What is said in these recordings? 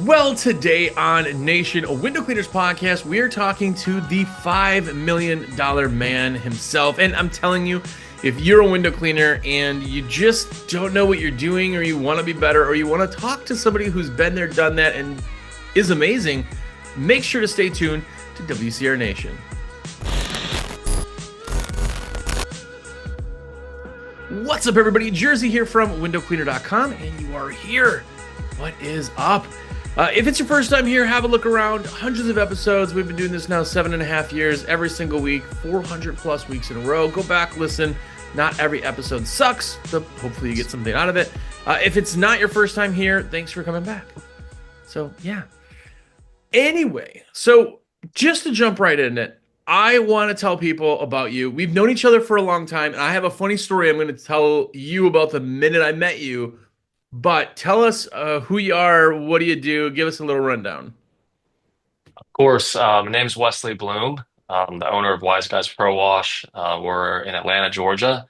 Well, today on Nation, a window cleaners podcast, we are talking to the $5 million man himself. And I'm telling you, if you're a window cleaner and you just don't know what you're doing, or you want to be better, or you want to talk to somebody who's been there, done that, and is amazing, make sure to stay tuned to WCR Nation. What's up, everybody? Jersey here from windowcleaner.com, and you are here. What is up? If it's your first time here, have a look around. Hundreds of episodes. We've been doing this now 7.5 years, every single week, 400 plus weeks in a row. Go back, listen. Not every episode sucks, but hopefully you get something out of it. If it's not your first time here, thanks for coming back. So, yeah. Anyway, so just to jump right in it, I want to tell people about you. We've known each other for a long time, and I have a funny story I'm going to tell you about the minute I met you. But tell us who you are, what do you do? Give us a little rundown. Of course, my name's Wesley Bloome. I'm the owner of Wise Guys Pro Wash. We're in Atlanta, Georgia.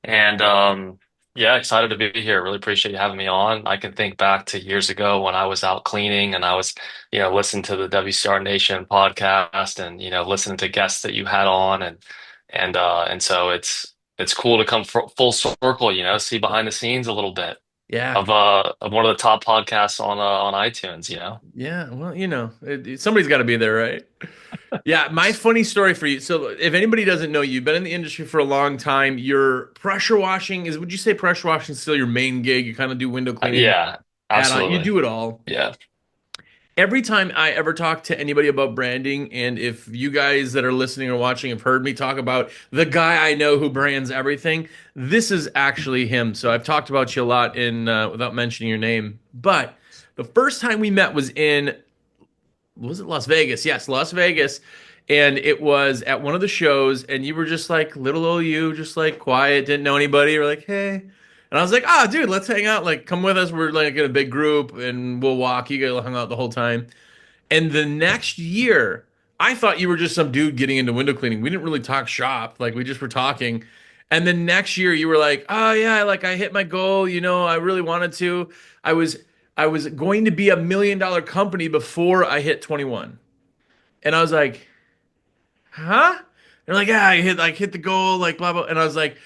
And yeah, excited to be here. Really appreciate you having me on. I can think back to years ago when I was out cleaning and I was, listening to the WCR Nation podcast and, listening to guests that you had on and so it's cool to come full circle, see behind the scenes a little bit Yeah. of one of the top podcasts on iTunes. Yeah. Well, somebody's got to be there, right? Yeah. My funny story for you. So, if anybody doesn't know, you've been in the industry for a long time. Your pressure washing would you say pressure washing is still your main gig? You kind of do window cleaning, Yeah, add on, you absolutely. do it all. Yeah. Every time I ever talk to anybody about branding, and if you guys that are listening or watching have heard me talk about the guy I know who brands everything, this is actually him. So I've talked about you a lot in without mentioning your name. But the first time we met was it Las Vegas? Yes, Las Vegas. And it was at one of the shows, and you were just like little old you, just like quiet, didn't know anybody. You're like, hey. And I was like, ah, dude, let's hang out. Like, come with us. We're like in a big group and we'll walk. You guys hung out the whole time. And the next year, I thought you were just some dude getting into window cleaning. We didn't really talk shop. Like, we just were talking. And the next year you were like, oh yeah, like I hit my goal, I really wanted to. I was I was going to be $1 million company before I hit 21. And I was like, huh? They're like, yeah, I hit the goal, like blah blah. And I was like,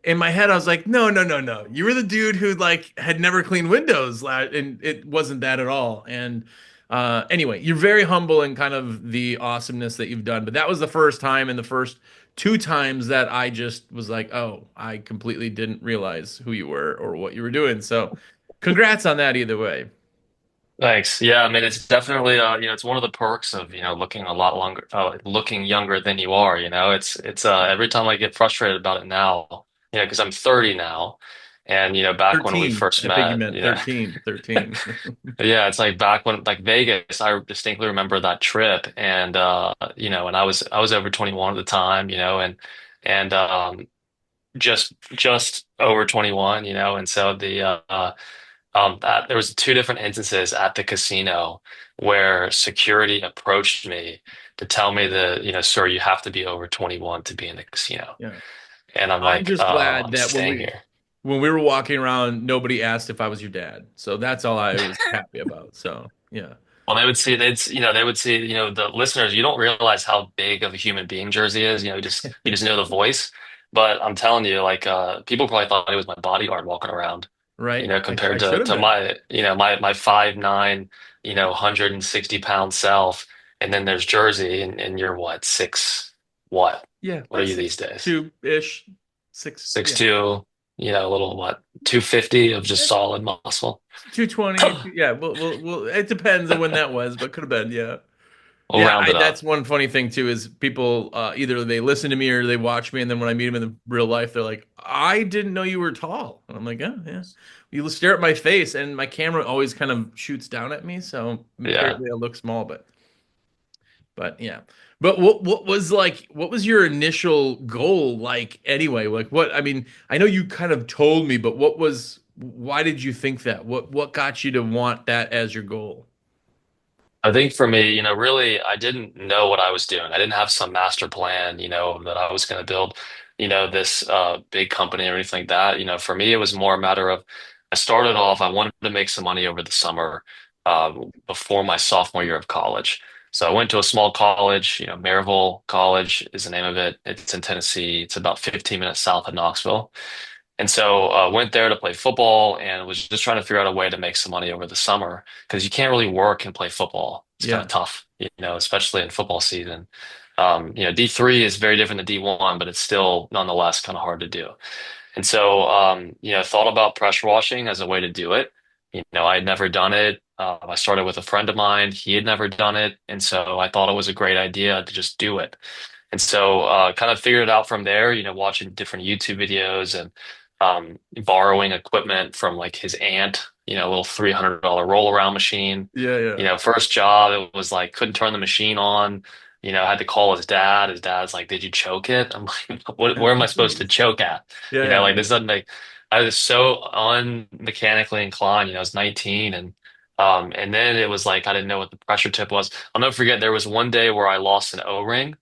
in my head, I was like, no, no, no, no. You were the dude who like had never cleaned windows, and it wasn't that at all. And anyway, you're very humble and kind of the awesomeness that you've done. But that was the first time, and the first two times that I just was like, oh, I completely didn't realize who you were or what you were doing. So, congrats on that either way. Thanks. Yeah, I mean it's definitely it's one of the perks of, looking a lot longer looking younger than you are, It's every time I get frustrated about it now, because I'm 30 now and back when we 13. first I think you met, meant 13. 13. yeah, it's like back when like Vegas, I distinctly remember that trip and and I was over 21 at the time, and just over 21, and so that there was two different instances at the casino where security approached me to tell me that, sir, you have to be over 21 to be in the casino. Yeah. And I'm I'm like, just oh, glad I'm that when staying we here. when we were walking around, nobody asked if I was your dad. So that's all I was happy about. So yeah. Well, they would see, the listeners, you don't realize how big of a human being Jersey is, you just know the voice. But I'm telling you, like, people probably thought it was my bodyguard walking around. Right? I Compared should have to been. my, my 5'9", 160 pound self. And then there's Jersey and you're what, what? Yeah, What are like you six these days? two ish. Six, yeah. 6'2", a little what, 250 of just solid muscle. 220. Yeah, it depends on when that was, but could have been, yeah. We'll Yeah, round it up. that's one funny thing too is people either they listen to me or they watch me, and then when I meet them in the real life, they're like, "I didn't know you were tall," and I'm like, "Oh, yeah." You stare at my face, and my camera always kind of shoots down at me, so Yeah. apparently I look small, but yeah. But what was your initial goal like anyway? Like what I mean, I know you kind of told me, but why did you think that? What got you to want that as your goal? I think for me, really, I didn't know what I was doing. I didn't have some master plan, that I was going to build, this big company or anything like that. For me, it was more a matter of I started off, I wanted to make some money over the summer. before my sophomore year of college. So I went to a small college, Maryville College is the name of it. It's in Tennessee. It's about 15 minutes south of Knoxville. And so went there to play football and was just trying to figure out a way to make some money over the summer because you can't really work and play football. It's kind of Yeah. tough, especially in football season. D3 is very different than D1, but it's still nonetheless kind of hard to do. And so, thought about pressure washing as a way to do it. I had never done it. I started with a friend of mine. He had never done it. And so I thought it was a great idea to just do it. And so, kind of figured it out from there, watching different YouTube videos and borrowing equipment from like his aunt, a little $300 roll around machine. Yeah, yeah. First job, it was like couldn't turn the machine on. Had to call his dad. His dad's like, "Did you choke it?" I'm like, where am I supposed to choke at?" Yeah, Like this doesn't make. I was so unmechanically inclined. I was 19, and then it was like I didn't know what the pressure tip was. I'll never forget. There was one day where I lost an O-ring,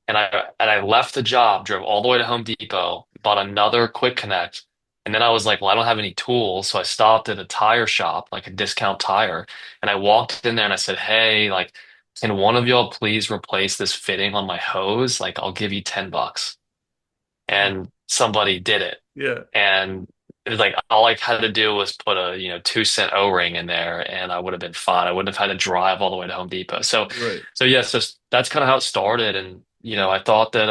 and I left the job, drove all the way to Home Depot, bought another quick connect, and then I was like, well, I don't have any tools, so I stopped at a tire shop, like a discount tire, and I walked in there and I said, "Hey, like, can one of y'all please replace this fitting on my hose? Like, I'll give you $10." yeah. And somebody did it, Yeah. and it was like all I had to do was put a 2 cent O-ring in there, and I would have been fine. I wouldn't have had to drive all the way to Home Depot. So, Right. so yes, that's kind of how it started, and I thought that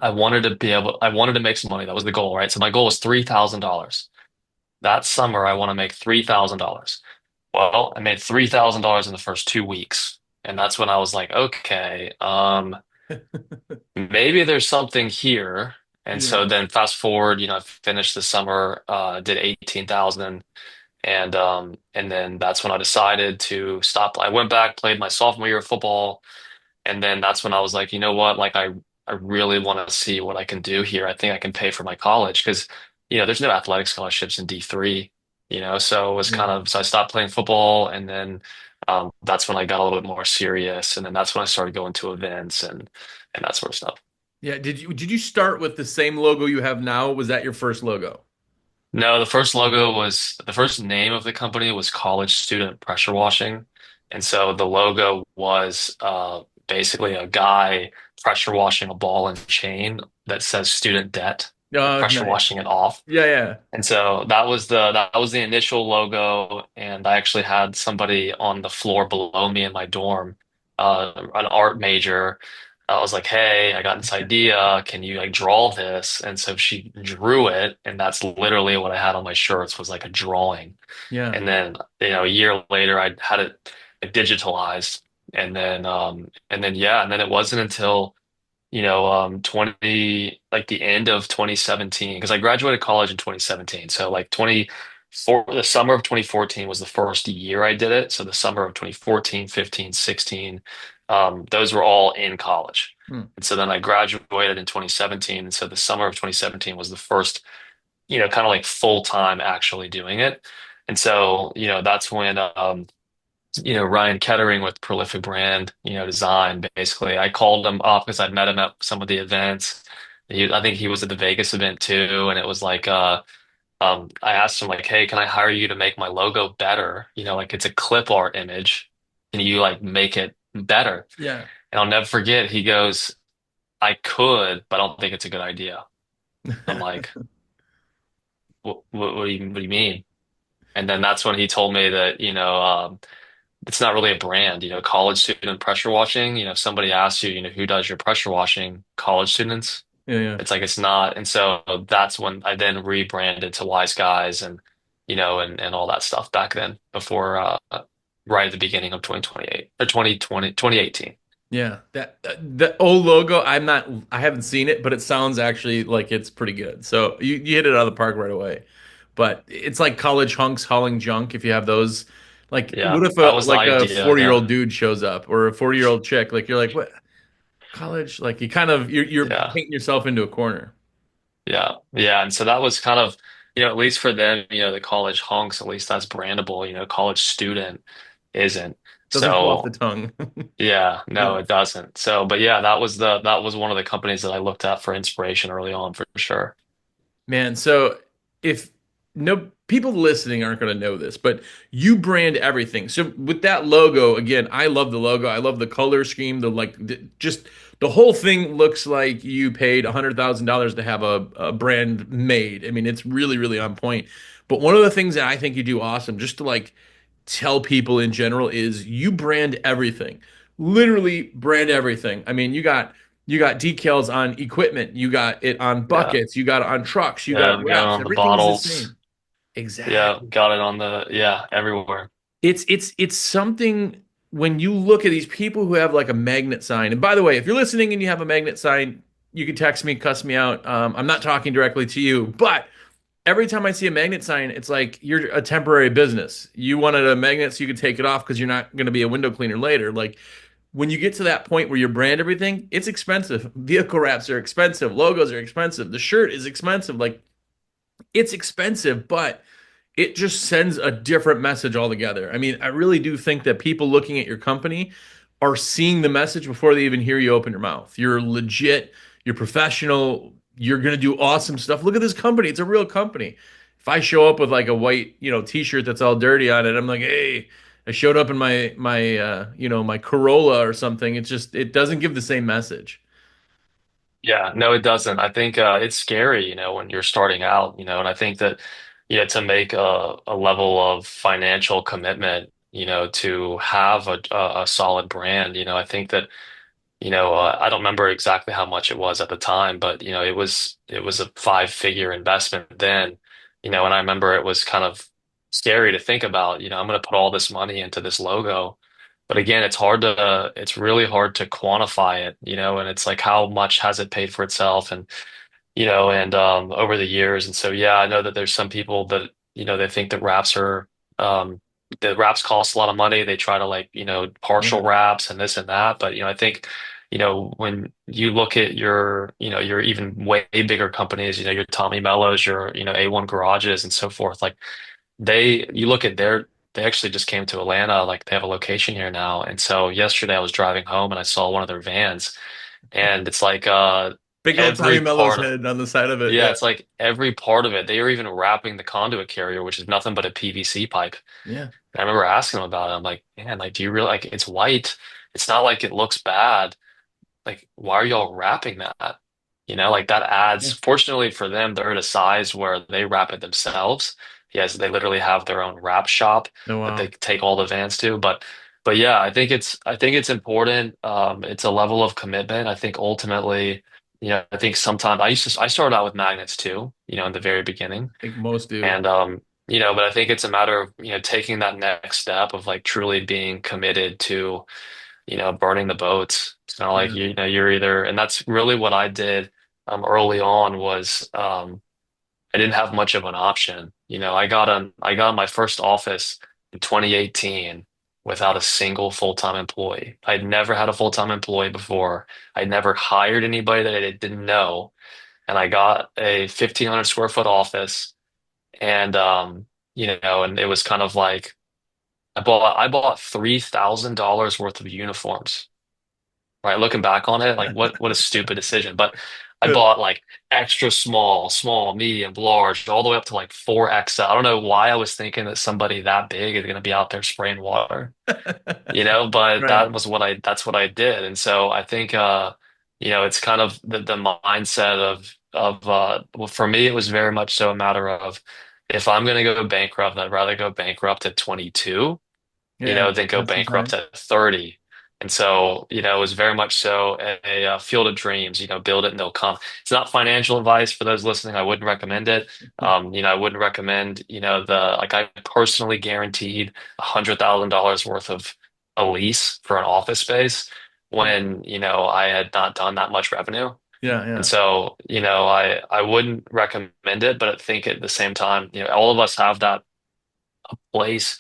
I wanted to make some money. That was the goal, right? So my goal was $3,000. That summer, I want to make $3,000. Well, I made $3,000 in the first 2 weeks. And that's when I was like, okay, maybe there's something here. And Yeah. so then fast forward, I finished the summer, did 18,000. And then that's when I decided to stop. I went back, played my sophomore year of football. And then that's when I was like, you know what? Like I really want to see what I can do here. I think I can pay for my college because, there's no athletic scholarships in D3, so it was kind Yeah. of, so I stopped playing football and then that's when I got a little bit more serious. And then that's when I started going to events and that sort of stuff. Yeah. Did you start with the same logo you have now? Was that your first logo? No, the first name of the company was College Student Pressure Washing. And so the logo was basically a guy pressure washing a ball and chain that says student debt, like Oh, pressure nice. washing it off. Yeah, yeah. And so that was the initial logo. And I actually had somebody on the floor below me in my dorm, an art major. I was like, "Hey, I got this idea. Can you like draw this?" And so she drew it, and that's literally what I had on my shirts was like a drawing. Yeah. And then, a year later, I had it like, digitalized, and then yeah, and then it wasn't until 20 like the end of 2017 because I graduated college in 2017. So like 24 the summer of 2014 was the first year I did it. So the summer of 2014, 15, 16, those were all in college. Hmm. And so then I graduated in 2017. And so the summer of 2017 was the first, kind of like full time actually doing it. And so, that's when Ryan Kettering with Prolific Brand, Design, basically. I called him up because I'd met him at some of the events. I think he was at the Vegas event too. And it was like, I asked him like, "Hey, can I hire you to make my logo better? Like it's a clip art image. Can you like make it better?" Yeah. And I'll never forget, he goes, "I could, but I don't think it's a good idea." I'm like, what do you mean?" And then that's when he told me that, it's not really a brand, college student pressure washing. If somebody asks you, who does your pressure washing, college students, Yeah, yeah. it's like it's not. And so that's when I then rebranded to Wise Guys and all that stuff back then before right at the beginning of 2028 or 2020 2018. Yeah. The old logo, I haven't seen it, but it sounds actually like it's pretty good. So you hit it out of the park right away. But it's like college hunks hauling junk if you have those. Like, Yeah, what if that was the a idea. Yeah. 40-year-old dude shows up or a 40-year-old chick? Like you're like, what college? Like you're Yeah. painting yourself into a corner. Yeah. Yeah. And so that was kind of, at least for them, the college hunks, at least that's brandable, college student isn't. Doesn't roll off the So tongue. yeah, no, Yeah. it doesn't. So, but yeah, that was one of the companies that I looked at for inspiration early on for sure. Man, so if no people listening aren't going to know this, but you brand everything. So with that logo, again, I love the logo. I love the color scheme. Just the whole thing looks like you paid $100,000 to have a brand made. I mean, it's really, really on point. But one of the things that I think you do awesome, just to like tell people in general, is you brand everything. Literally brand everything. I mean, you got decals on equipment, you got it on Yeah. buckets, you got it on trucks, you got Yeah. Got it reps. on the Everything's the bottles. same. Yeah. Exactly. Got it on yeah, everywhere. It's something when you look at these people who have like a magnet sign. And by the way, if you're listening and you have a magnet sign, you can text me, cuss me out. I'm not talking directly to you, but every time I see a magnet sign, it's like you're a temporary business. You wanted a magnet so you could take it off because you're not going to be a window cleaner later. Like when you get to that point where you brand everything, it's expensive. Vehicle wraps are expensive, logos are expensive, the shirt is expensive. Like it's expensive, but it just sends a different message altogether. I mean, I really do think that people looking at your company are seeing the message before they even hear you open your mouth. You're legit, you're professional, you're going to do awesome stuff. Look at this company, it's a real company. If I show up with like a white, t-shirt that's all dirty on it, I'm like, "Hey, I showed up in my Corolla or something." It doesn't give the same message. Yeah, no, it doesn't. I think it's scary, when you're starting out, and I think that, to make a level of financial commitment, to have a solid brand, I think that, I don't remember exactly how much it was at the time, but it was a five-figure investment then, and I remember it was kind of scary to think about, I'm going to put all this money into this logo. But again, it's really hard to quantify it, and it's like how much has it paid for itself and over the years. And so, yeah, I know that there's some people that, they think that the wraps cost a lot of money. They try to like, partial Yeah. wraps and this and that. But, I think, when you look at your even way bigger companies, your Tommy Mello's, your, A1 Garages and so forth, like you look at they actually just came to Atlanta, like they have a location here now. And so yesterday I was driving home and I saw one of their vans and it's like Big old Tommy every Mello's part head on the side of it. yeah, Yeah. it's like every part of it. They are even wrapping the conduit carrier, which is nothing but a PVC pipe. Yeah. And I remember asking them about it. I'm like, man, like, do you really like it's white? It's not like it looks bad. Like, why are y'all wrapping that? Like that adds, Yeah. fortunately for them, they're at a size where they wrap it themselves. Yes, they literally have their own wrap shop Oh, that they wow. take all the vans to. But yeah, I think it's important. It's a level of commitment. I think ultimately, I think sometimes I started out with magnets too, in the very beginning. I think most do. And but I think it's a matter of, taking that next step of like truly being committed to burning the boats. It's kind of like Yeah. you're either, and that's really what I did early on was I didn't have much of an option. I got my first office in 2018 without a single full-time employee. I'd never had a full-time employee before. I'd never hired anybody that I didn't know, and I got a 1,500 square foot office, and and it was kind of like I bought $3,000 worth of uniforms. Right, looking back on it, like what a stupid decision. But I Yeah. bought like extra small, small, medium, large, all the way up to like 4XL. I don't know why I was thinking that somebody that big is going to be out there spraying water, but Right. that's what I did. And so I think it's kind of the mindset of well, for me it was very much so a matter of if I'm going to go bankrupt, I'd rather go bankrupt at 22 Yeah. than go Have some bankrupt time. at 30. And so, it was very much so a field of dreams, build it and they'll come. It's not financial advice for those listening. I wouldn't recommend it. I wouldn't recommend, like I personally guaranteed $100,000 worth of a lease for an office space when, I had not done that much revenue. Yeah. And Yeah. so, I wouldn't recommend it, but I think at the same time, all of us have that place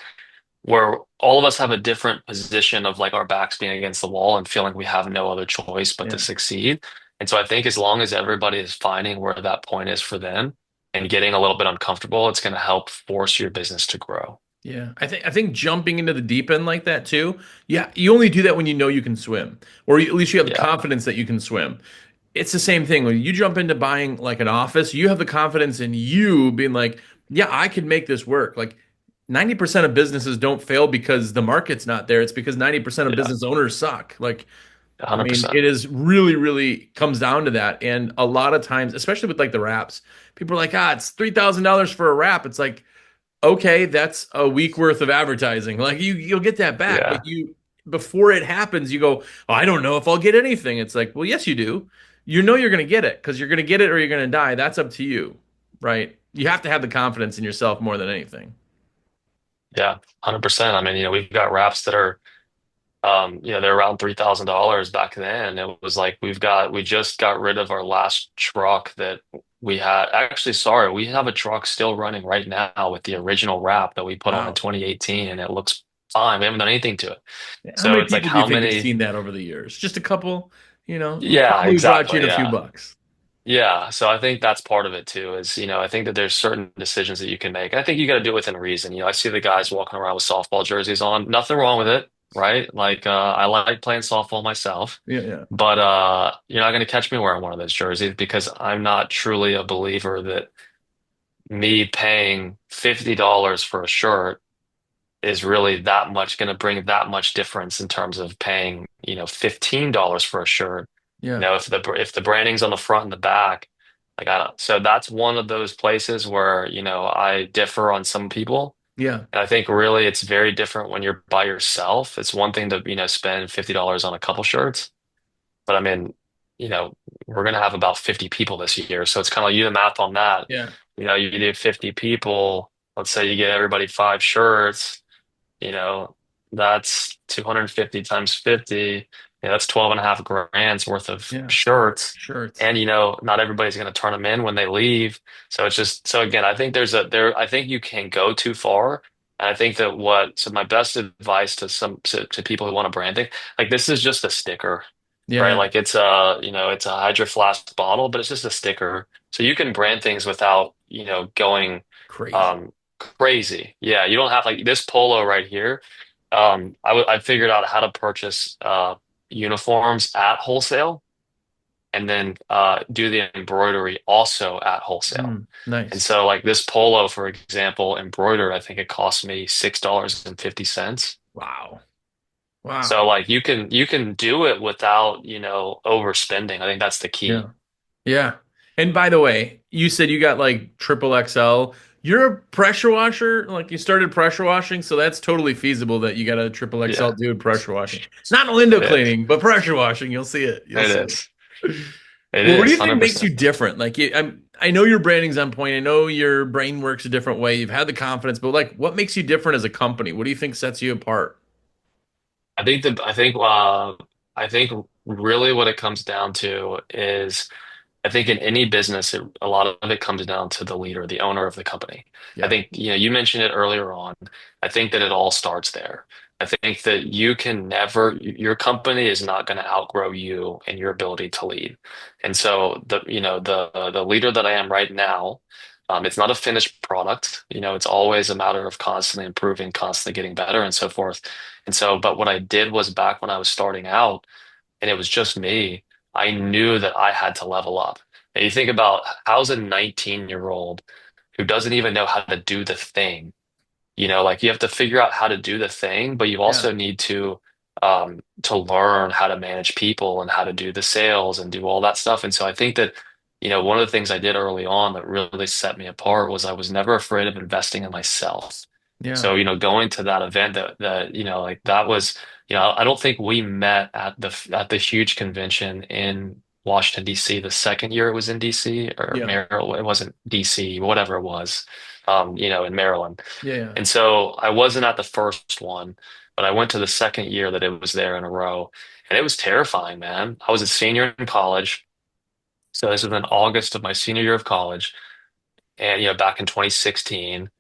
where all of us have a different position of like our backs being against the wall and feeling we have no other choice but to Yeah. succeed. And so I think as long as everybody is finding where that point is for them and getting a little bit uncomfortable, it's going to help force your business to grow. Yeah. I think jumping into the deep end like that too. Yeah, you only do that when you know you can swim, or at least you have the Yeah. confidence that you can swim. It's the same thing when you jump into buying like an office, you have the confidence in you being like, yeah, I could make this work. Like 90% of businesses don't fail because the market's not there. It's because 90% of Yeah, business owners suck. Like, I mean, 100%. it is really, really comes down to that. And a lot of times, especially with like the wraps, people are like, ah, it's $3,000 for a wrap. It's like, okay, that's a week worth of advertising. Like you'll get that back, but Yeah. you before it happens, you go, oh, I don't know if I'll get anything. It's like, well, yes, you do. You know you're gonna get it because you're gonna get it or you're gonna die. That's up to you, right? You have to have the confidence in yourself more than anything. Yeah, 100%. I mean, we've got wraps that are they're around $3,000 back then. It was like we just got rid of our last truck that we had. Actually, sorry, we have a truck still running right now with the original wrap that we put on in Wow. 2018, and it looks fine. We haven't done anything to it. How So many it's like people do you how think have many? seen that over the years? Just a couple, Yeah, probably brought you in exactly. a few Yeah. bucks. Yeah, so I think that's part of it too, is, I think that there's certain decisions that you can make. I think you got to do it within reason. I see the guys walking around with softball jerseys on. Nothing wrong with it, right? Like, I like playing softball myself, Yeah, yeah, but you're not going to catch me wearing one of those jerseys because I'm not truly a believer that me paying $50 for a shirt is really that much going to bring that much difference in terms of paying, $15 for a shirt. yeah, If the branding's on the front and the back, like I don't, so that's one of those places where, I differ on some people. yeah, And I think really it's very different when you're by yourself. It's one thing to, spend $50 on a couple shirts, but I mean, you know, we're gonna have about 50 people this year. So it's kind of like you do the math on that. yeah, You do 50 people, let's say you get everybody 5 shirts. You know, that's 250 times 50. Yeah, that's 12 and a half grand's worth of yeah. shirts. Shirts. And, not everybody's going to turn them in when they leave. So it's just, so again, I think I think you can go too far. And I think that so my best advice to people who want a branding, like this is just a sticker, Yeah, right? yeah. Like it's a Hydro Flask bottle, but it's just a sticker. So you can brand things without, going, Crazy. um, crazy. Yeah, you don't have like this polo right here. I figured out how to purchase uniforms at wholesale and then do the embroidery also at wholesale. And Nice. so like this polo, for example, embroidered, I think it cost me $6.50. Wow. Wow. So like you can do it without, overspending. I think that's the key. Yeah. Yeah. And by the way, you said you got like triple XL. You're a pressure washer, like you started pressure washing, so that's totally feasible that you got a triple XL Yeah, dude pressure washing. Not window it is. cleaning, but pressure washing. You'll see it. You'll It see is. it. It Well, what do is you think makes you 100%. different? Like, I know your branding's on point. I know your brain works a different way. You've had the confidence, but like, what makes you different as a company? What do you think sets you apart? I think really what it comes down to is I think in any business, a lot of it comes down to the leader, the owner of the company. I Yeah. think, you mentioned it earlier on. I think that it all starts there. I think that your company is not going to outgrow you and your ability to lead. And so the leader that I am right now, it's not a finished product. It's always a matter of constantly improving, constantly getting better and so forth. And so, but what I did was back when I was starting out, and it was just me, I knew that I had to level up. And you think about how's a 19-year-old who doesn't even know how to do the thing, like you have to figure out how to do the thing, but you Yeah. also need to learn how to manage people and how to do the sales and do all that stuff. And so I think that, one of the things I did early on that really set me apart was I was never afraid of investing in myself. Yeah. So, going to that event like that was, I don't think we met at the huge convention in Washington, D.C. the second year it was in D.C. or Yeah. Maryland. It wasn't D.C., whatever it was, in Maryland. Yeah. Yeah. And so I wasn't at the first one, but I went to the second year that it was there in a row. And it was terrifying, man. I was a senior in college. So this was in August of my senior year of college. And, back in 2016.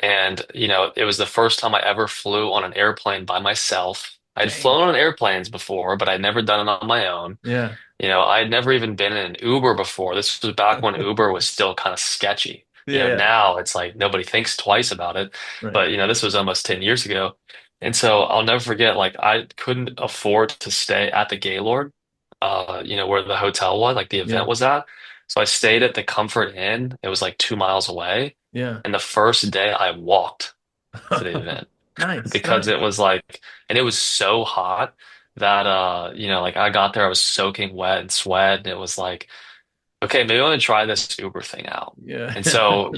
And, it was the first time I ever flew on an airplane by myself. I'd Dang. flown on airplanes before, but I'd never done it on my own. Yeah. I'd never even been in an Uber before. This was back when Uber was still kind of sketchy. Yeah. Yeah. Now it's like nobody thinks twice about it. Right. But, this was almost 10 years ago. And so I'll never forget, like, I couldn't afford to stay at the Gaylord, where the hotel was, like the event Yeah. was at. So I stayed at the Comfort Inn. It was like 2 miles away. Yeah. And the first day I walked to the event Nice, because nice. it was like, and it was so hot that, like I got there, I was soaking wet and sweat. And it was like, okay, maybe I want to try this Uber thing out. Yeah. And so,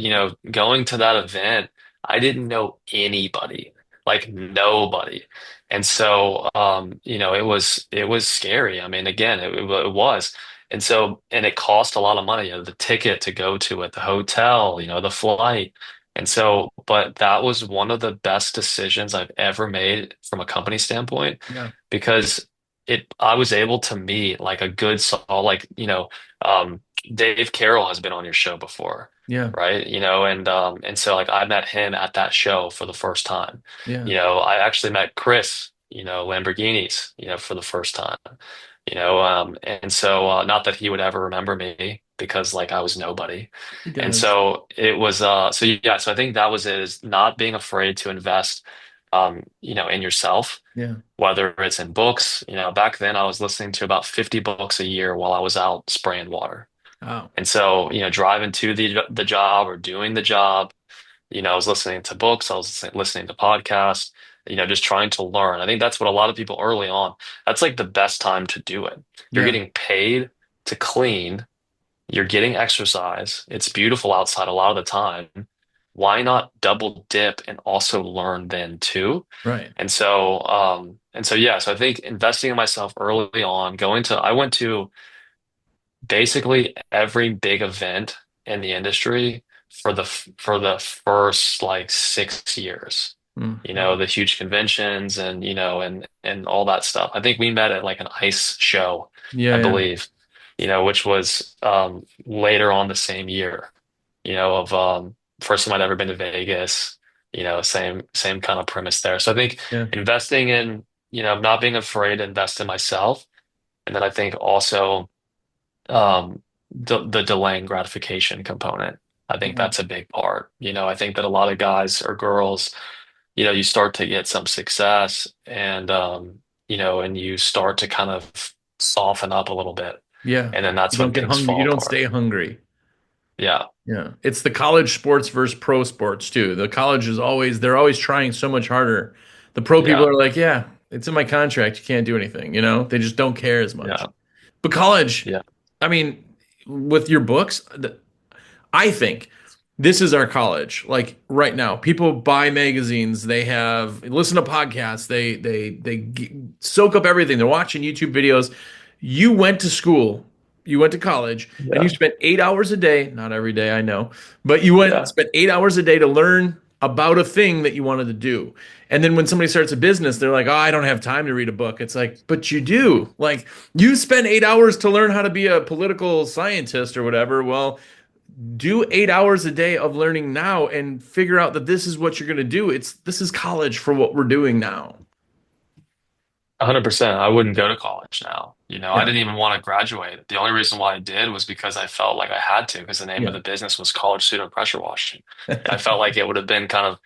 going to that event, I didn't know anybody, like nobody. And so, it was scary. I mean, again, it was. And so, and it cost a lot of money, the ticket to go to it, the hotel, the flight. And so, but that was one of the best decisions I've ever made from a company standpoint Yeah. because I was able to meet like a good, like, um, Dave Carroll has been on your show before, Yeah. right? And so like I met him at that show for the first time. Yeah. I actually met Chris, Lamborghinis, for the first time. And so not that he would ever remember me because like I was nobody. He And does. so it was so yeah, so I think that was it, is not being afraid to invest in yourself, Yeah. whether it's in books. Back then I was listening to about 50 books a year while I was out spraying water. Oh, And so, driving to the job or doing the job, I was listening to books, I was listening to podcasts, just trying to learn. I think that's what a lot of people early on, that's like the best time to do it. You're yeah. getting paid to clean, you're getting exercise, it's beautiful outside a lot of the time. Why not double dip and also learn then too? Right. Yeah, so I think investing in myself early on, I went to basically every big event in the industry for the first like 6 years. Wow. The huge conventions and and all that stuff. I think we met at like an ice show, Yeah. I Yeah. believe, which was later on the same year, of first time I'd ever been to Vegas, same kind of premise there. So I think Yeah. investing in, not being afraid to invest in myself. And then I think also the delaying gratification component. I think Yeah. that's a big part. I think that a lot of guys or girls, you start to get some success and and you start to kind of soften up a little bit. Yeah. And then You that's don't when get things hungry. You fall don't apart. stay hungry. Yeah. Yeah. It's the college sports versus pro sports too. The college is always, they're always trying so much harder. The pro people Yeah. are like, yeah, it's in my contract. You can't do anything, They just don't care as much. Yeah. But college, Yeah. I mean, with your books, I think this is our college. Like right now, people buy magazines, they have listen to podcasts, soak up everything. They're watching YouTube videos. You went to school, you went to college, and you Yeah. spent 8 hours a day, not every day, I know, but you went Yeah. spent 8 hours a day to learn about a thing that you wanted to do. And then when somebody starts a business, they're like, "Oh, I don't have time to read a book." It's like, "But you do." Like you spend 8 hours to learn how to be a political scientist or whatever. Well, do 8 hours a day of learning now and figure out that this is what you're going to do. This is college for what we're doing now. 100%. I wouldn't go to college now. I Yeah. didn't even want to graduate. The only reason why I did was because I felt like I had to, because the name of Yeah. the business was college student pressure washing. And I felt like it would have been kind of,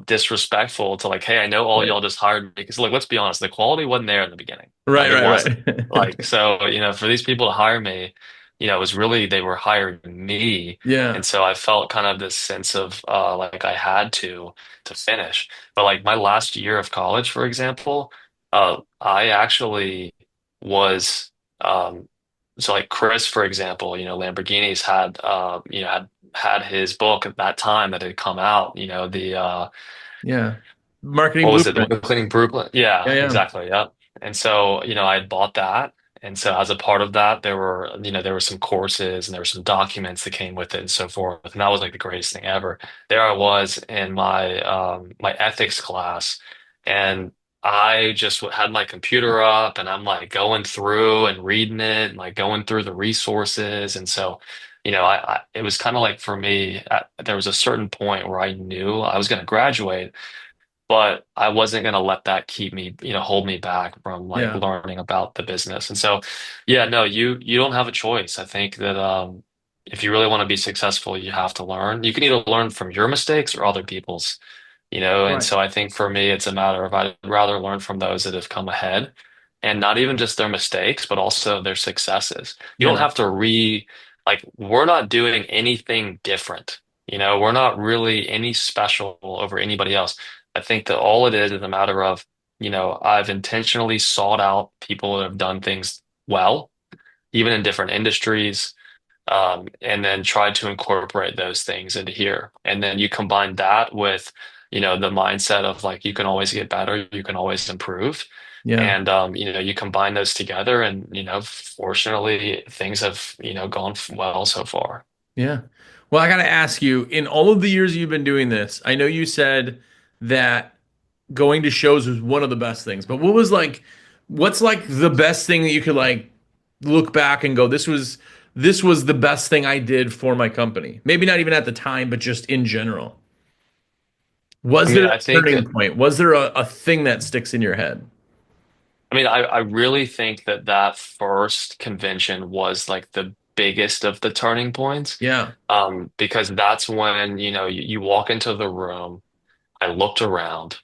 disrespectful to like, hey, I know all Right. y'all just hired me. Because like, let's be honest, the quality wasn't there in the beginning. Right, Like it right, wasn't. right. Like, so, for these people to hire me, it was really they were hiring me. Yeah. And so I felt kind of this sense of like I had to finish. But like my last year of college, for example, I actually was so like Chris, for example, Lamborghinis had his book at that time that had come out, Yeah. Marketing what was it? The blueprint. one cleaning Brooklyn. Yeah, Yeah, yeah. exactly. Yeah. And so, I had bought that. And so as a part of that, there were some courses and there were some documents that came with it and so forth. And that was like the greatest thing ever. There I was in my ethics class, and I just had my computer up and I'm like going through and reading it and like going through the resources. And so, it was kind of like for me, there was a certain point where I knew I was going to graduate, but I wasn't going to let that keep me, hold me back from like Yeah. learning about the business. And so, yeah, no, you don't have a choice. I think that if you really want to be successful, you have to learn. You can either learn from your mistakes or other people's, and Right. so I think for me, it's a matter of I'd rather learn from those that have come ahead, and not even just their mistakes, but also their successes. You don't Yeah. have to like we're not doing anything different. We're not really any special over anybody else. I think that all it is a matter of, I've intentionally sought out people that have done things well, even in different industries, and then tried to incorporate those things into here. And then you combine that with, the mindset of like you can always get better, you can always improve. Yeah. And you combine those together, and fortunately, things have gone well so far. Yeah. Well, I got to ask you, in all of the years you've been doing this, I know you said that going to shows was one of the best things, but what's like the best thing that you could like look back and go, this was the best thing I did for my company. Maybe not even at the time, but just in general. I Was mean, there a I think turning point? Was there a thing that sticks in your head? I really think that that first convention was like the biggest of the turning points. Yeah. Because that's when, you walk into the room. I looked around,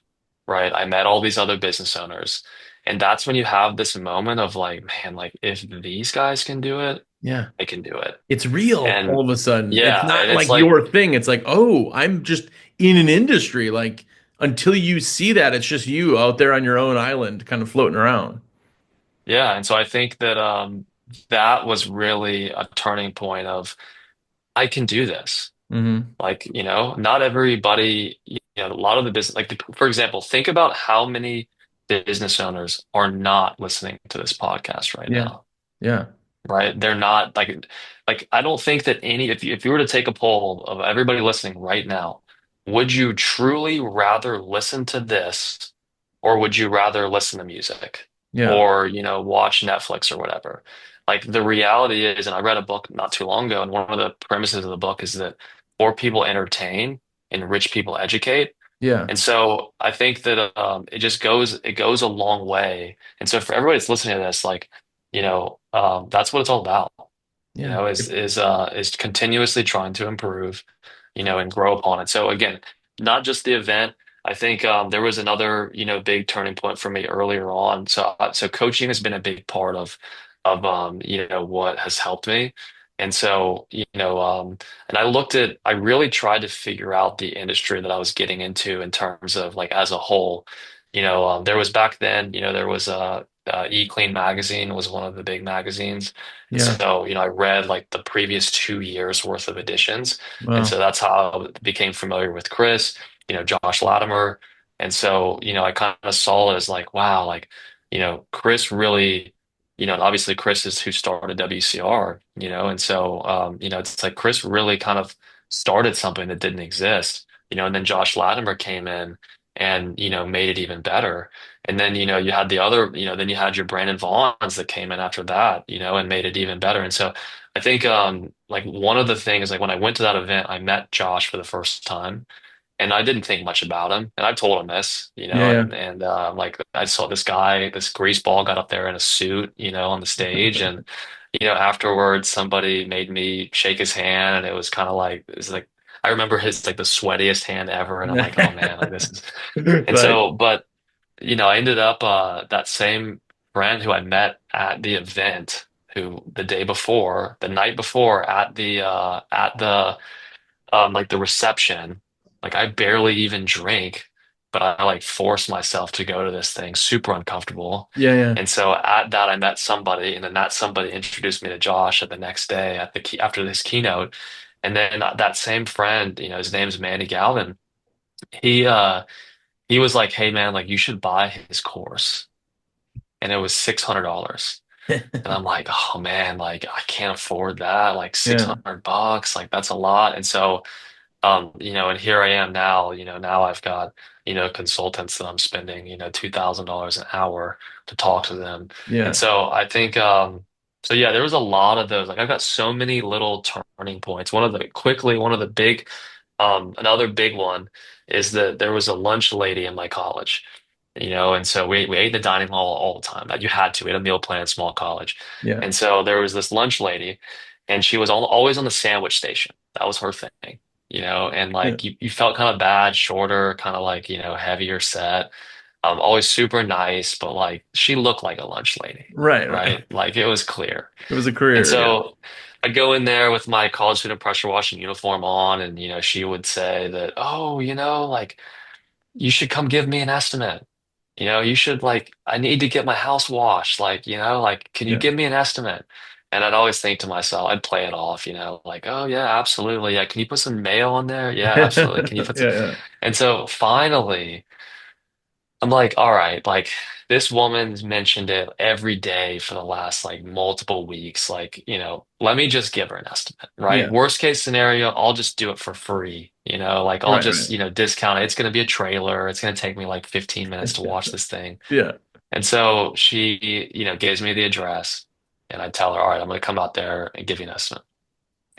right? I met all these other business owners. And that's when you have this moment of like, man, like if these guys can do it, Yeah. I can do it. It's real all And of a sudden. It's yeah, not and it's like like, your thing. It's like, oh, I'm just in an industry. Like until you see that, it's just you out there on your own island, kind of floating around. yeah. And so I think that that was really a turning point of I can do this. Hmm. Like, not everybody, a lot of the business, like, for example, think about how many business owners are not listening to this podcast right Yeah. now, Yeah. right? They're not like I don't think that if you were to take a poll of everybody listening right now, would you truly rather listen to this or would you rather listen to music Yeah. or, watch Netflix or whatever? Like the reality is, and I read a book not too long ago, and one of the premises of the book is that poor people entertain and rich people educate. Yeah. And so I think that it goes a long way. And so for everybody that's listening to this, like, that's what it's all about, Yeah. is continuously trying to improve, and grow upon it. So again, not just the event. I think there was another, big turning point for me earlier on. So coaching has been a big part of what has helped me. And so, and I really tried to figure out the industry that I was getting into in terms of like as a whole. There was back then, there was E Clean magazine was one of the big magazines. And Yeah. so, I read like the previous 2 years worth of editions. And Wow. so that's how I became familiar with Chris, Josh Latimer. And so, I kind of saw it as like, wow, like, Chris really, and obviously Chris is who started WCR, and so, it's like Chris really kind of started something that didn't exist, and then Josh Latimer came in and, made it even better. And then, you had the other, then you had your Brandon Vaughns that came in after that, and made it even better. And so I think like one of the things, like when I went to that event, I met Josh for the first time and I didn't think much about him. And I told him this, Yeah. Yeah. and like I saw this guy, this grease ball got up there in a suit, on the stage. And, afterwards somebody made me shake his hand and it was like, I remember his like the sweatiest hand ever. And I'm like, oh man, like this is, and But so, but I ended up that same friend who I met at the event, who the night before at the like the reception, like I barely even drink, but I like forced myself to go to this thing, super uncomfortable. yeah. Yeah. And so at that I met somebody, and then that somebody introduced me to Josh at the next day at the key after this keynote. And then that same friend, his name's Mandy Galvin. He uh he was like, "Hey man, like you should buy his course." And it was $600. And I'm like, "Oh man, like I can't afford that. Like Yeah. $600, like that's a lot." And so and here I am now, now I've got, consultants that I'm spending, $2,000 an hour to talk to them. And Yeah. so I think, so yeah, there was a lot of those. Like I've got so many little turning points. One of the big, another big one is that there was a lunch lady in my college, and so we ate in the dining hall all the time. You had to. We had a meal plan in small college. Yeah. And so there was this lunch lady, and she was always on the sandwich station. That was her thing, and Yeah. like you felt kind of bad, shorter, kind of like, heavier set, always super nice, but like she looked like a lunch lady, Right. Right. right? Like it was clear. It was a And career. Yeah. so, I'd go in there with my college student pressure washing uniform on, and she would say that, oh, like you should come give me an estimate. You should like, I need to get my house washed. Like, like, can you Yeah. give me an estimate? And I'd always think to myself, I'd play it off, like, oh yeah, absolutely. Yeah. Can you put some mail on there? Yeah, absolutely. Can you Yeah, put some... yeah. And so finally, I'm like, all right, like this woman's mentioned it every day for the last like multiple weeks. Like, let me just give her an estimate, right? Yeah. Worst case scenario, I'll just do it for free. Like I'll Right, just, right. discount it. It's going to be a trailer. It's going to take me like 15 minutes to wash this thing. Yeah. And so she, gives me the address and I tell her, all right, I'm going to come out there and give you an estimate.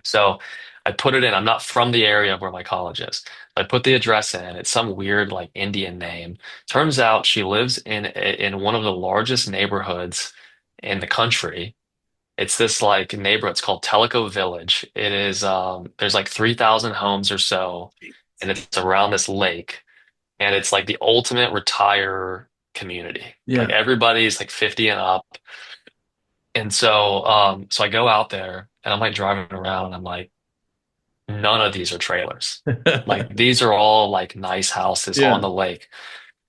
So I put it in. I'm not from the area where my college is. I put the address in. It's some weird like Indian name. Turns out she lives in one of the largest neighborhoods in the country. It's this like neighborhood. It's called Tellico Village. It is there's like 3,000 homes or so, and it's around this lake. And it's like the ultimate retire community. Like Yeah. everybody's like 50 and up. And so I go out there and I'm like driving around and I'm like, none of these are trailers. Like these are all like nice houses on Yeah. the lake.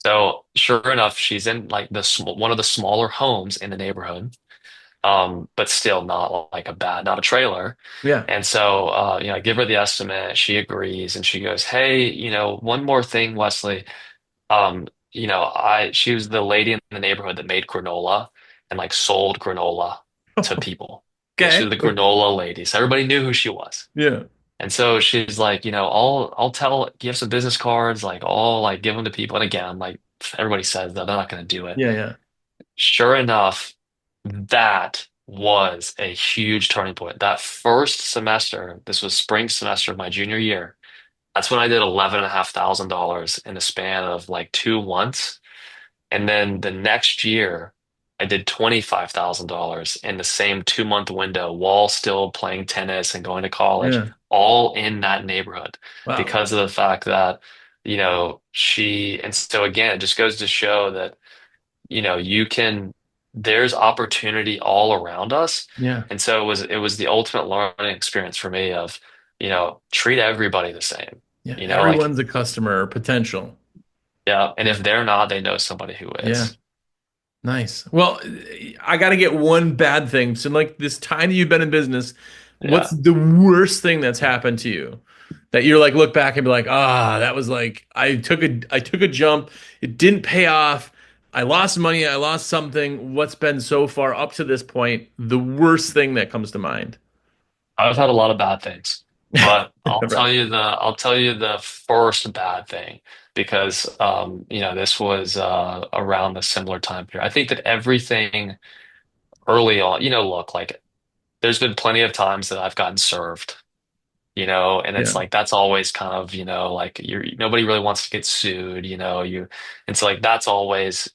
So sure enough, she's in like one of the smaller homes in the neighborhood, but still not like not a trailer. Yeah. And so, I give her the estimate. She agrees, and she goes, "Hey, one more thing, Wesley. She was the lady in the neighborhood that made granola and like sold granola to people. Okay, she Okay. was the granola lady, so everybody knew who she was." Yeah. And so she's like, I'll tell, give some business cards, like I'll like give them to people. And again, like everybody says that they're not going to do it. Yeah. Yeah. Sure enough, that was a huge turning point. That first semester, this was spring semester of my junior year. That's when I did $11,500 in the span of like 2 months. And then the next year, I did $25,000 in the same 2 month window while still playing tennis and going to college, Yeah. all in that neighborhood Wow. because of the fact that, and so again, it just goes to show that, there's opportunity all around us. Yeah. And so it was the ultimate learning experience for me of, treat everybody the same, Yeah. like, Everyone's a customer or potential. yeah. And Yeah. if they're not, they know somebody who Yeah. is. Nice. Well, I got to get one bad thing. So, like this time that you've been in business, what's Yeah. the worst thing that's happened to you that you're like look back and be like, ah, that was like I took a jump, it didn't pay off. I lost money, I lost something. What's been so far up to this point, the worst thing that comes to mind? I've had a lot of bad things, but Right. I'll tell you the first bad thing because this was around the similar time period. I think that everything early on, look, like there's been plenty of times that I've gotten served, and it's Yeah. like that's always kind of, like nobody really wants to get sued, and so like that's always,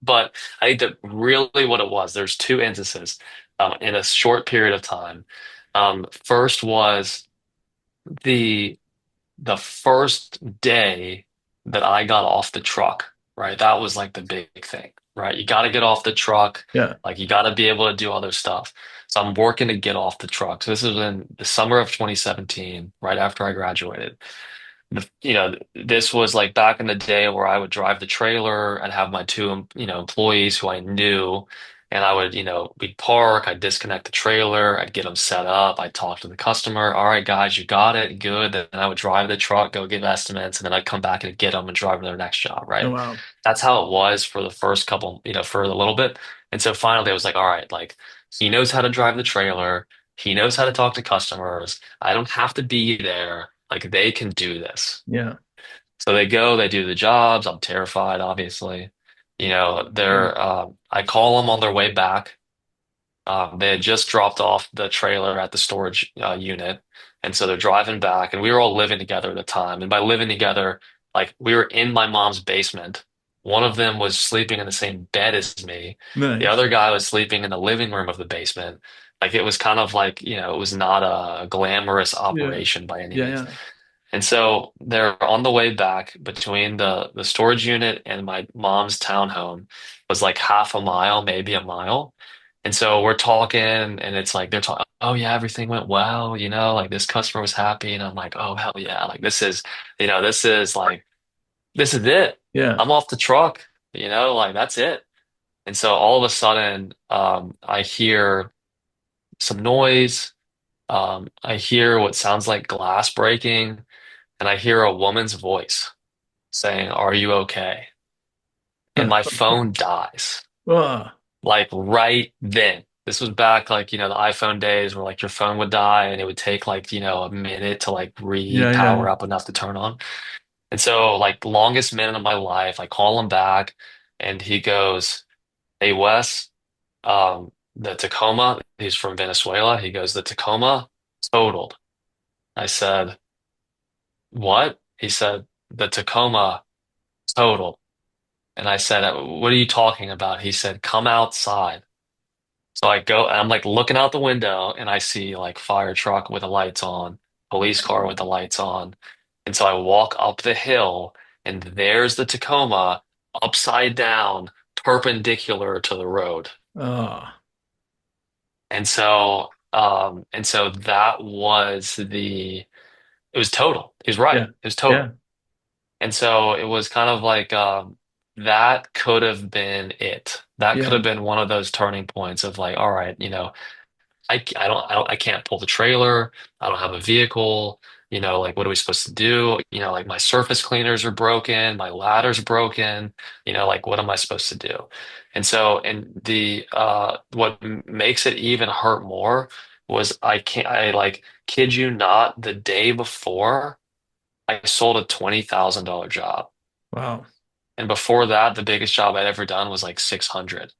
but I think that really what it was, there's two instances in a short period of time. First was the the first day that I got off the truck, right? That was like the big thing, right? You got to get off the truck, Yeah. like you got to be able to do other stuff. So I'm working to get off the truck. So this is in the summer of 2017, right after I graduated. This was like back in the day where I would drive the trailer. I'd have my two, employees who I knew, and I would, we'd park, I'd disconnect the trailer, I'd get them set up, I'd talk to the customer. All right, guys, you got it, good. Then I would drive the truck, go give estimates, and then I'd come back and get them and drive to their next job, Oh right? wow. That's how it was for the first couple, for a little bit. And so finally, I was like, all right, like he knows how to drive the trailer. He knows how to talk to customers. I don't have to be there. Like they can do this. Yeah. So they go, they do the jobs. I'm terrified, obviously. Yeah. I call them on their way back. They had just dropped off the trailer at the storage unit. And so they're driving back, and we were all living together at the time. And by living together, like we were in my mom's basement. One of them was sleeping in the same bed as me. The Nice. other guy was sleeping in the living room of the basement. Like it was kind of like, it was not a glamorous Yeah. operation by any Yeah. means. Yeah. And so they're on the way back between the storage unit and my mom's townhome was like half a mile, maybe a mile. And so we're talking, and it's like they're talking, oh yeah, everything went well, like this customer was happy, and I'm like, oh hell yeah, like this is like this is it. Yeah. I'm off the truck, like that's it. And so all of a sudden, I hear some noise. I hear what sounds like glass breaking, and I hear a woman's voice saying, "Are you okay?" And my phone dies. Oh, Like right then. This was back like, the iPhone days where like your phone would die and it would take like, a minute to like yeah, yeah. re-power up enough to turn on. And so like longest minute of my life, I call him back and he goes, "Hey Wes, the Tacoma," he's from Venezuela. He goes, "The Tacoma totaled." I said, "What?" He said, "The Tacoma totaled." And I said, "What are you talking about?" He said, "Come outside." So I go, and I'm like looking out the window and I see like fire truck with the lights on, police car with the lights on. And so I walk up the hill and there's the Tacoma upside down, perpendicular to the road. Oh, And so that was it was total. He was right. yeah, It was yeah, total. And so it was kind of like, that could have been it. That could yeah, have been one of those turning points of like, all right, I can't pull the trailer. I don't have a vehicle. Like, what are we supposed to do? Like my surface cleaners are broken. My ladder's broken. Like, what am I supposed to do? What makes it even hurt more was I like, kid you not, the day before I sold a $20,000 job. wow, And before that, the biggest job I'd ever done was like 600.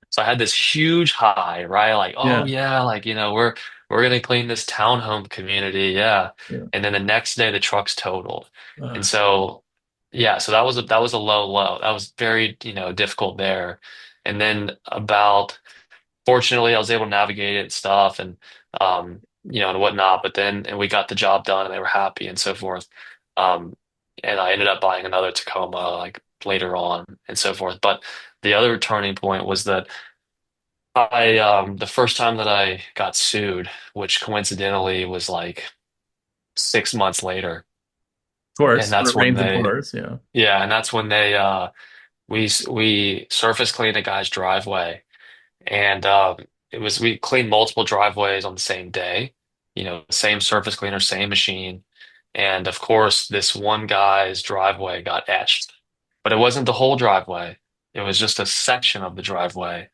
So I had this huge high, right? Like, oh yeah, yeah, like we're gonna clean this townhome community, yeah. yeah, And then the next day the truck's totaled. And uh, so yeah, so that was a low low. That was very, difficult there. And then about fortunately I was able to navigate it and stuff and whatnot, but then and we got the job done and they were happy and so forth. Um and I ended up buying another Tacoma like later on and so forth. But the other turning point was that the first time that I got sued, which coincidentally was like 6 months later, of and course, when that's it when rains, it they, pours. Yeah. yeah, and that's when we surface cleaned a guy's driveway, and we cleaned multiple driveways on the same day, same surface cleaner, same machine, and of course this one guy's driveway got etched, but it wasn't the whole driveway; it was just a section of the driveway,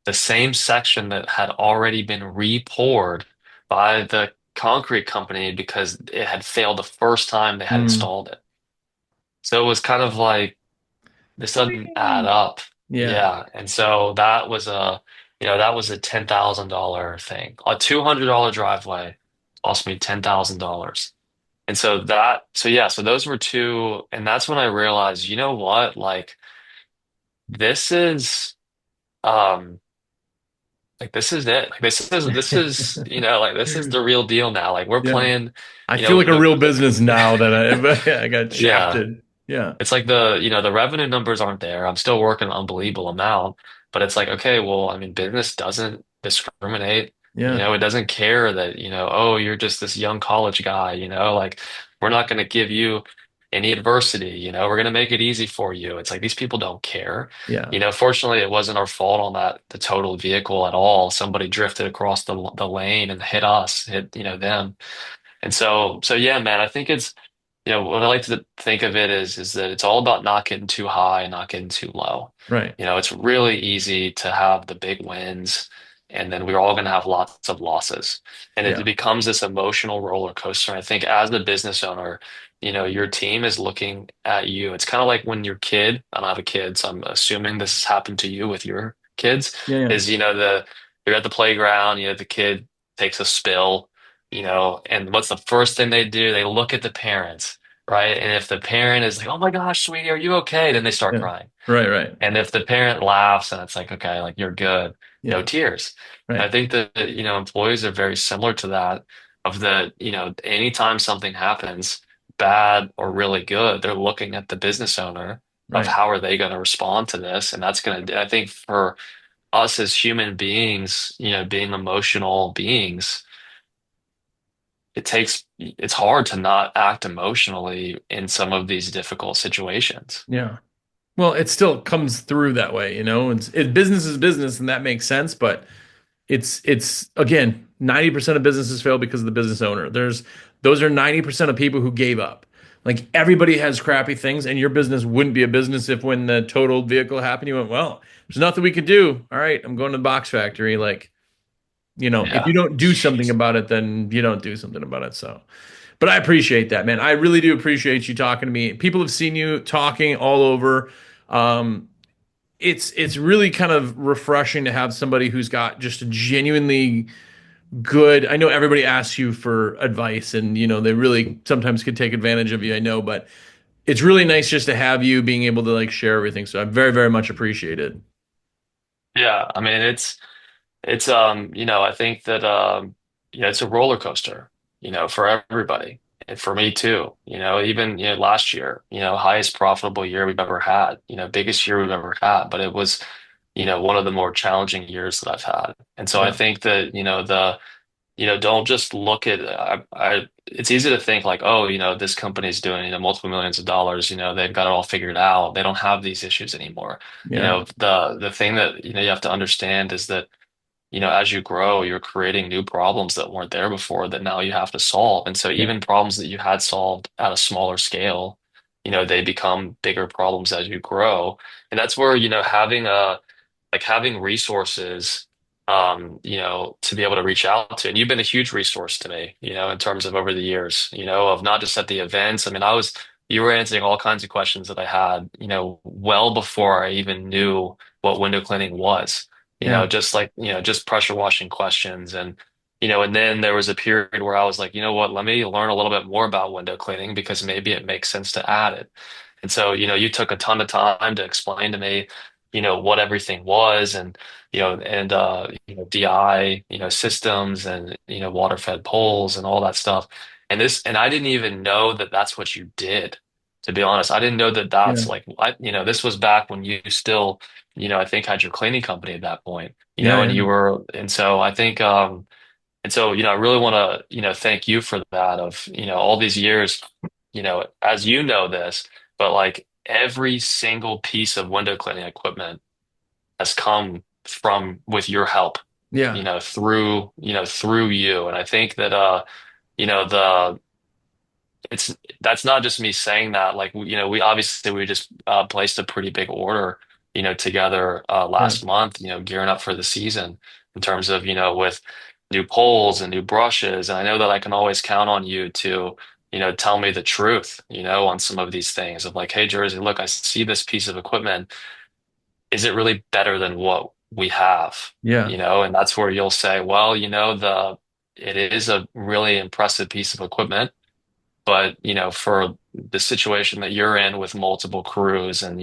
the same section that had already been re-poured by the concrete company because it had failed the first time they had Mm. installed it. So it was kind of like this doesn't add up. Yeah, Yeah. And so that was a $10,000 thing. A $200 driveway cost me $10,000. And so those were two, and that's when I realized, you know what? Like this is um this is it. Like this is like this is the real deal now. Like we're yeah. playing, I feel like a real the business now that I got yeah. shafted. Yeah, It's like the revenue numbers aren't there. I'm still working an unbelievable amount, but it's like, okay, well, I mean, business doesn't discriminate. yeah, It doesn't care that, oh, you're just this young college guy, like we're not going to give you any adversity, we're going to make it easy for you. It's like these people don't care. yeah, Fortunately, it wasn't our fault on the total vehicle at all. Somebody drifted across the lane and hit us, hit, them. And so yeah, man, I think it's what I like to think of it is that it's all about not getting too high and not getting too low. right. It's really easy to have the big wins, and then we're all going to have lots of losses. And it Yeah, becomes this emotional roller coaster. And I think as the business owner, your team is looking at you. It's kind of like when your kid, I don't have a kid, so I'm assuming this has happened to you with your kids, yeah, yeah, is, you're at the playground, the kid takes a spill, and what's the first thing they do? They look at the parents, right? And if the parent is like, "Oh my gosh, sweetie, are you okay?" Then they start yeah. crying. Right, right. And if the parent laughs and it's like, "Okay, like you're good," no Yeah, tears. And I right. think that, employees are very similar to that of anytime something happens, bad or really good, they're looking at the business owner of Right. how are they going to respond to this. And that's going to, I think us as human beings, being emotional beings, it's hard to not act emotionally in some of these difficult situations. Yeah. Well, it still comes through that way, business is business, and that makes sense. But it's again, 90% of businesses fail because of the business owner. Those are 90% of people who gave up. Like everybody has crappy things, and your business wouldn't be a business if when the totaled vehicle happened, you went, well, there's nothing we could do. All right, I'm going to the box factory. Like, if you Yeah. don't do something about it, then you don't do something about it. So, but I appreciate that, man. I really do appreciate you talking to me. People have seen you talking all over. Um, it's really kind of refreshing to have somebody who's got just a genuinely good. I know everybody asks you for advice, and they really sometimes could take advantage of you. I know, but it's really nice just to have you being able to like share everything. So I very, very much appreciate it. Yeah. I mean, I think that it's a roller coaster, for everybody. And for me too. Even last year, highest profitable year we've ever had, biggest year we've ever had, but it was, one of the more challenging years that I've had. And so I Yeah, think that, don't just look at it's easy to think like, oh, this company's doing, multiple millions of dollars, they've got it all figured out. They don't have these issues anymore. yeah, The thing that, you have to understand is that as you grow, you're creating new problems that weren't there before that now you have to solve. And so yeah, even problems that you had solved at a smaller scale, they become bigger problems as you grow. And that's where, having resources, to be able to reach out to. And you've been a huge resource to me, in terms of over the years, of not just at the events. I mean, you were answering all kinds of questions that I had, well before I even knew what window cleaning was, yeah, just like, just pressure washing questions. And then there was a period where I was like, you know what, let me learn a little bit more about window cleaning because maybe it makes sense to add it. And so, you took a ton of time to explain to me, what everything was and DI, systems and, water fed poles and all that stuff. And I didn't even know that that's what you did, to be honest. I didn't know that yeah, that's like, this was back when you still, I think had your cleaning company at that point, yeah, and yeah, and so I think, and so, I really want to, thank you for that of, all these years, as you know this, but like every single piece of window cleaning equipment has come from with your help, yeah, through you. And I think that, the it's that's not just me saying that. Like, we obviously we just placed a pretty big order, together yeah, last month, gearing up for the season in terms of, with new poles and new brushes. And I know that I can always count on you to, tell me the truth, on some of these things of like, hey, Jersey, look, I see this piece of equipment. Is it really better than what we have? yeah, And that's where you'll say, well, it is a really impressive piece of equipment but, for the situation that you're in with multiple crews and,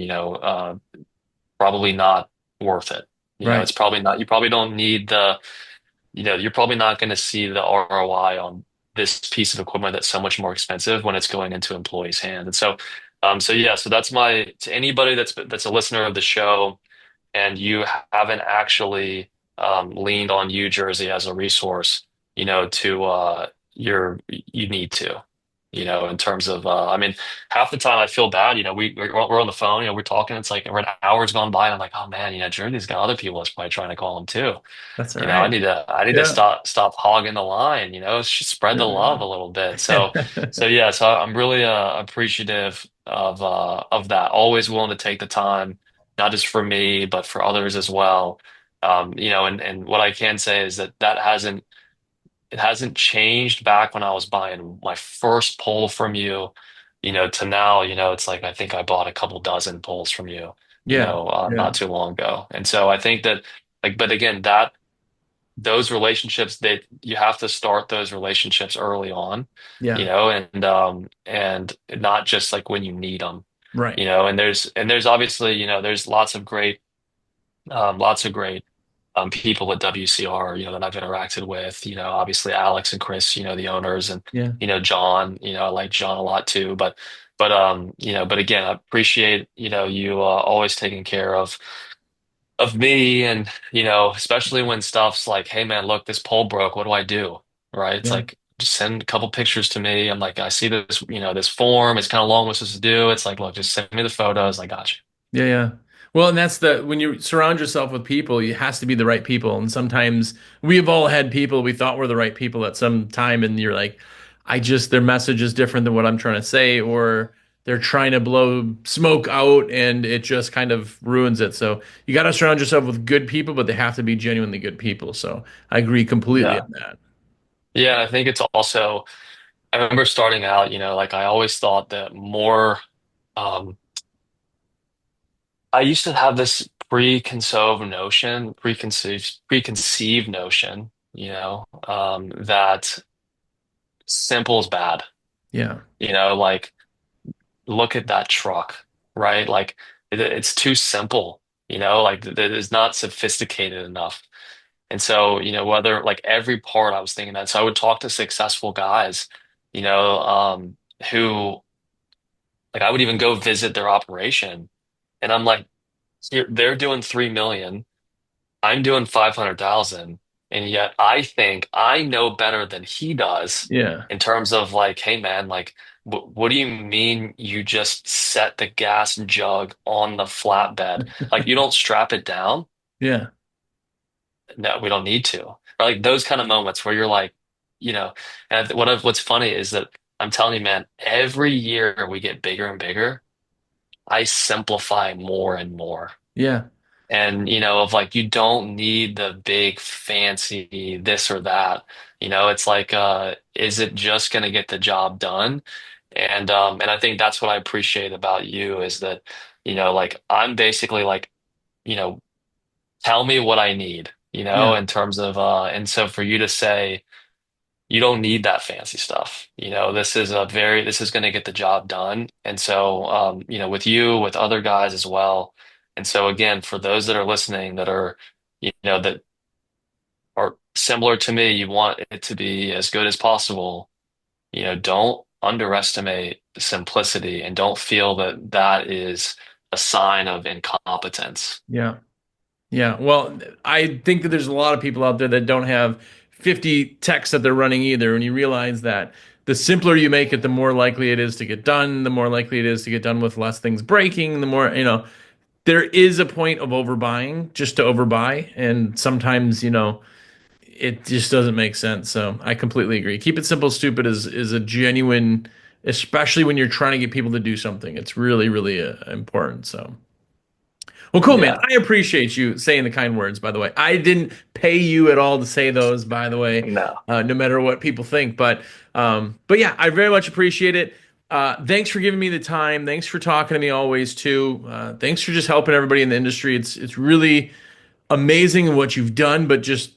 probably not worth it. right, It's probably not, you probably don't need you're probably not going to see the ROI on this piece of equipment that's so much more expensive when it's going into employees' hands. And so, so that's to anybody that's a listener of the show and you haven't actually leaned on U Jersey as a resource, to you need to, in terms of I mean, half the time I feel bad, we're on the phone, we're talking, it's like we're an hour's gone by, and I'm like, oh man, Jersey's got other people that's probably trying to call him too. that's all I right. need to Yeah, stop hogging the line, spread the love a little bit. So yeah, so I'm really appreciative of that. Always willing to take the time, not just for me, but for others as well. And what I can say is that it hasn't changed back when I was buying my first pole from you, to now, it's like I think I bought a couple dozen poles from you, yeah, yeah, not too long ago. And so I think that like, but again, that those relationships that you have to start those relationships early on, yeah, and not just like when you need them, right, and there's obviously, there's lots of great people at WCR, that I've interacted with, obviously Alex and Chris, the owners and, yeah, John, I like John a lot too, but again, I appreciate, you always taking care of me and especially when stuff's like, hey man, look, this pole broke, what do I do? Right? It's Yeah. like just send a couple pictures to me. I'm like, I see this, this form, it's kind of long, what's this to do? It's like, look, just send me the photos, I got you. Yeah, yeah. Well, and that's the when you surround yourself with people, it has to be the right people. And sometimes we've all had people we thought were the right people at some time, and you're like, their message is different than what I'm trying to say, or they're trying to blow smoke out, and it just kind of ruins it. So you got to surround yourself with good people, but they have to be genuinely good people. So I agree completely Yeah. on that. Yeah, I think it's also, I remember starting out, like I always thought that more, um, I used to have this preconceived notion, that simple is bad. Yeah, Like look at that truck, right? Like it's too simple, like that is not sophisticated enough. And so, whether like every part I was thinking that. So I would talk to successful guys, you know, um, who like I would even go visit their operation and I'm like, they're doing 3 million. I'm doing 500,000, and yet I think I know better than he does yeah, in terms of like, hey man, like, what do you mean you just set the gas jug on the flatbed? Like, you don't strap it down? yeah, No, we don't need to. Or like those kind of moments where you're like, and what's funny is that I'm telling you, man, every year we get bigger and bigger. I simplify more and more. yeah, And of like you don't need the big fancy this or that. It's like is it just going to get the job done? And I think that's what I appreciate about you is that like I'm basically like you know tell me what I need, yeah, in terms of and so for you to say you don't need that fancy stuff. This is going to get the job done. And so, with you, with other guys as well. And so again, for those that are listening that are, that are similar to me, you want it to be as good as possible. Don't underestimate simplicity and don't feel that that is a sign of incompetence. yeah. Yeah, well, I think that there's a lot of people out there that don't have 50 texts that they're running either. And you realize that the simpler you make it, the more likely it is to get done, the more likely it is to get done with less things breaking, the more, there is a point of overbuying just to overbuy. And sometimes, it just doesn't make sense. So I completely agree. Keep it simple, stupid is a genuine, especially when you're trying to get people to do something. It's really, really important. So. Well, cool, man. Yeah. I appreciate you saying the kind words, by the way. I didn't pay you at all to say those, by the way, No. no matter what people think. But yeah, I very much appreciate it. Thanks for giving me the time. Thanks for talking to me always, too. Thanks for just helping everybody in the industry. It's really amazing what you've done, but just,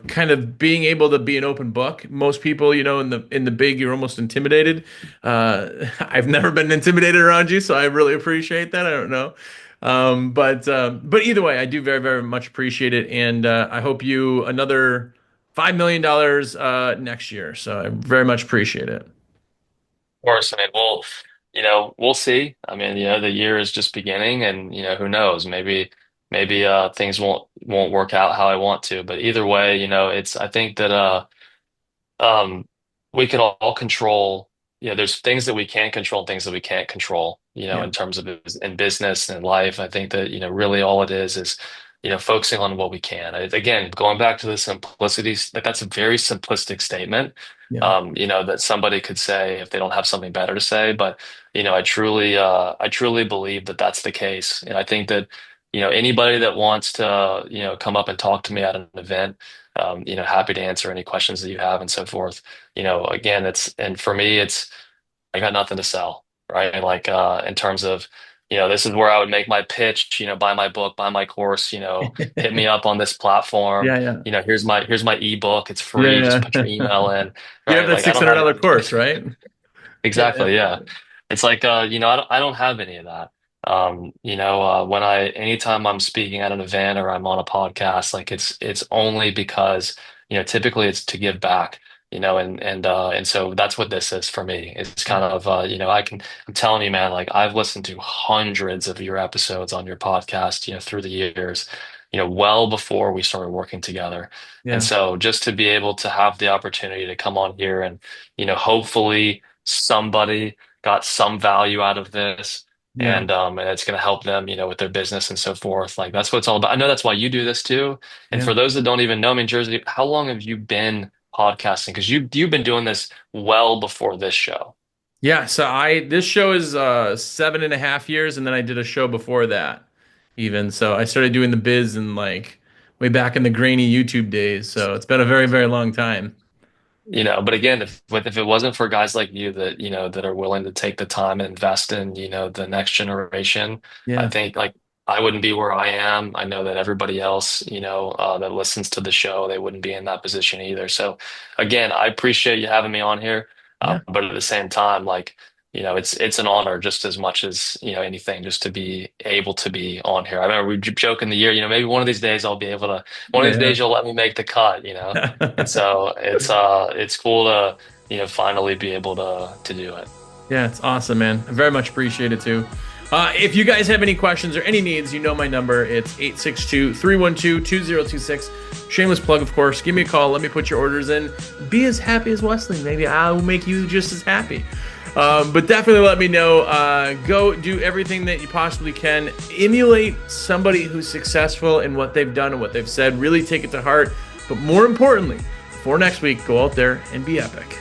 kind of being able to be an open book. Most people, in the big, you're almost intimidated. I've never been intimidated around you, so I really appreciate that. I don't know. But either way, I do very, very much appreciate it. And I hope you another $5 million next year. So I very much appreciate it. Course, I mean, we'll see. I mean, the year is just beginning, and who knows? Maybe things won't work out how I want to. But either way, I think that um, we can all control. There's things that we can control, things that we can't control. Yeah. In terms of in business and life, I think that really all it is focusing on what we can. Again, going back to the simplicity, like that's a very simplistic statement. Yeah. That somebody could say if they don't have something better to say. But I truly believe that that's the case, and I think that anybody that wants to come up and talk to me at an event happy to answer any questions that you have and so forth. Again, and for me, I got nothing to sell, right? Like, in terms of, this is where I would make my pitch, buy my book, buy my course, hit me up on this platform. Yeah. Yeah. Here's my ebook. It's free. Just Yeah. put your Yeah. email in, You have right? that Like, I six don't hundred have dollar course, right? Yeah. Yeah. exactly. Yeah. It's like, I don't have any of that. Anytime I'm speaking at an event or I'm on a podcast, like it's only because, typically it's to give back, and so that's what this is for me. It's kind of, I'm telling you, man, like I've listened to hundreds of your episodes on your podcast, through the years. well before we started working together. And Yeah. so just to be able to have the opportunity to come on here and, hopefully somebody got some value out of this Yeah. and it's going to help them, with their business and so forth. Like that's what it's all about. I know that's why you do this too. And Yeah. for those that don't even know me in Jersey, how long have you been podcasting? Because you've been doing this well before this show. Yeah, so I this show is 7.5 years, and then I did a show before that, even. So I started doing the biz in like way back in the grainy YouTube days. So it's been a very, very long time. But again, if it wasn't for guys like you that, that are willing to take the time and invest in, the next generation, I Yeah, think like I wouldn't be where I am. I know that everybody else, that listens to the show, they wouldn't be in that position either. So again, I appreciate you having me on here. yeah, But at the same time, like, it's an honor just as much as, anything just to be able to be on here. I remember we joke in the year, maybe one of these days I'll be able to, one of these yeah, days you'll let me make the cut. And yeah. so it's cool to finally be able to do it. Yeah, it's awesome, man. I very much appreciate it too. If you guys have any questions or any needs, you know my number. It's 862-312-2026. Shameless plug, of course. Give me a call. Let me put your orders in. Be as happy as Wesley. Maybe I'll make you just as happy. But definitely let me know. Go do everything that you possibly can. Emulate somebody who's successful in what they've done and what they've said. Really take it to heart. But more importantly, for next week, go out there and be epic.